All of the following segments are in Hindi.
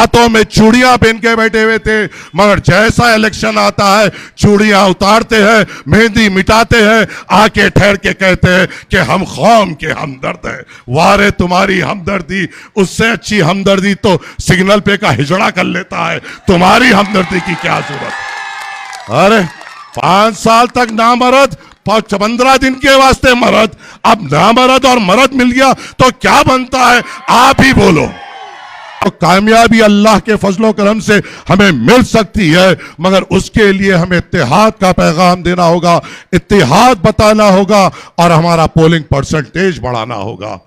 हाथों में चूड़ियां पहन के बैठे हुए थे, मगर जैसा इलेक्शन आता है चूड़ियां उतारते हैं, मेहंदी मिटाते हैं, आके ठहर के कहते हैं कि हम कौम के हमदर्द हैं। वारे तुम्हारी हमदर्दी, उससे अच्छी हमदर्दी तो सिग्नल पे का हिजड़ा कर लेता है। तुम्हारी हमदर्दी की क्या जरूरत। अरे 5 साल तक नामर्द, 15 दिन के वास्ते मर्द, अब नामर्द और मर्द मिल गया तो क्या बनता है, आप ही बोलो। तो कामयाबी अल्लाह के फजलो करम से हमें मिल सकती है, मगर उसके लिए हमें इत्तेहाद का पैगाम देना होगा, इत्तेहाद बताना होगा और हमारा पोलिंग परसेंटेज बढ़ाना होगा।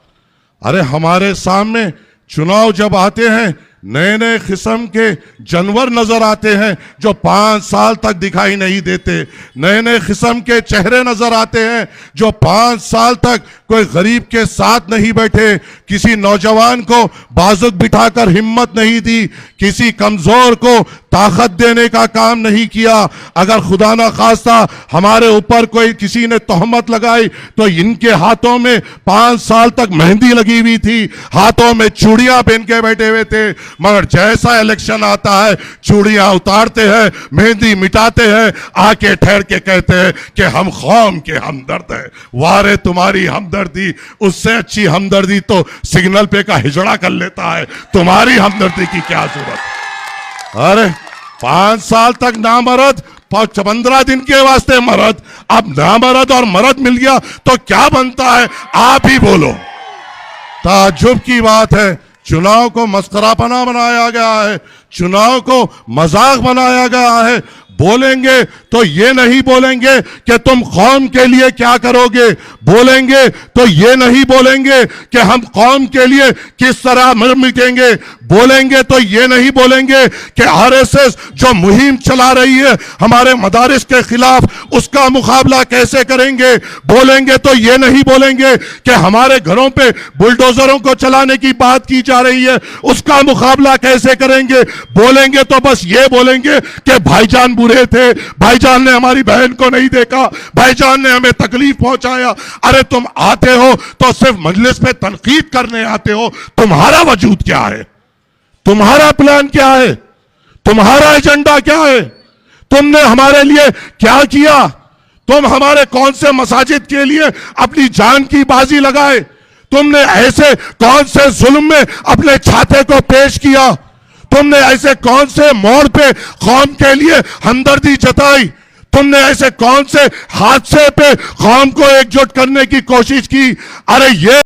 अरे हमारे सामने चुनाव जब आते हैं, नए नए किस्म के जानवर नजर आते हैं जो 5 साल तक दिखाई नहीं देते, नए नए किस्म के चेहरे नजर आते हैं जो 5 साल तक कोई गरीब के साथ नहीं बैठे, किसी नौजवान को बाजुक बिठाकर हिम्मत नहीं दी, किसी कमजोर को ताकत देने का काम नहीं किया। अगर खुदा ना खास्ता हमारे ऊपर कोई किसी ने तोहमत लगाई तो इनके हाथों में 5 साल तक मेहंदी लगी हुई थी, हाथों में चूड़ियां पहन के बैठे हुए थे, मगर जैसा इलेक्शन आता है चूड़ियां उतारते हैं, मेहंदी मिटाते हैं, आके ठहर के कहते हैं कि हम कौम के हमदर्द हैं। वारे तुम्हारी हमदर्दी, उससे अच्छी हमदर्दी तो सिग्नल पे का हिजड़ा कर लेता है। तुम्हारी हमदर्दी की क्या जरूरत। अरे 5 साल तक नामर्द, 15 दिन के वास्ते मर्द, अब नामर्द और मर्द मिल गया तो क्या बनता है, आप ही बोलो। ताज्जुब की बात है, चुनाव को मस्करापना बनाया गया है, चुनाव को मजाक बनाया गया है। बोलेंगे तो ये नहीं बोलेंगे कि तुम कौम के लिए क्या करोगे, बोलेंगे तो ये नहीं बोलेंगे कि हम कौम के लिए किस तरह मिटेंगे, बोलेंगे तो ये नहीं बोलेंगे कि आरएसएस जो मुहिम चला रही है हमारे मदारिस के खिलाफ, उसका मुकाबला कैसे करेंगे, बोलेंगे तो ये नहीं बोलेंगे कि हमारे घरों पे बुलडोजरों को चलाने की बात की जा रही है, उसका मुकाबला कैसे करेंगे, बोलेंगे तो बस ये बोलेंगे कि भाईजान बुरे थे, भाईजान ने हमारी बहन को नहीं देखा, भाईजान ने हमें तकलीफ पहुंचाया। अरे तुम आते हो तो सिर्फ मजलिस पे तनकीद करने आते हो, तुम्हारा वजूद क्या है, तुम्हारा प्लान क्या है, तुम्हारा एजेंडा क्या है, तुमने हमारे लिए क्या किया, तुम हमारे कौन से मसाजिद के लिए अपनी जान की बाजी लगाए, तुमने ऐसे कौन से जुल्म में अपने छाते को पेश किया, तुमने ऐसे कौन से मोड़ पे कौम के लिए हमदर्दी जताई, तुमने ऐसे कौन से हादसे पे कौम को एकजुट करने की कोशिश की। अरे ये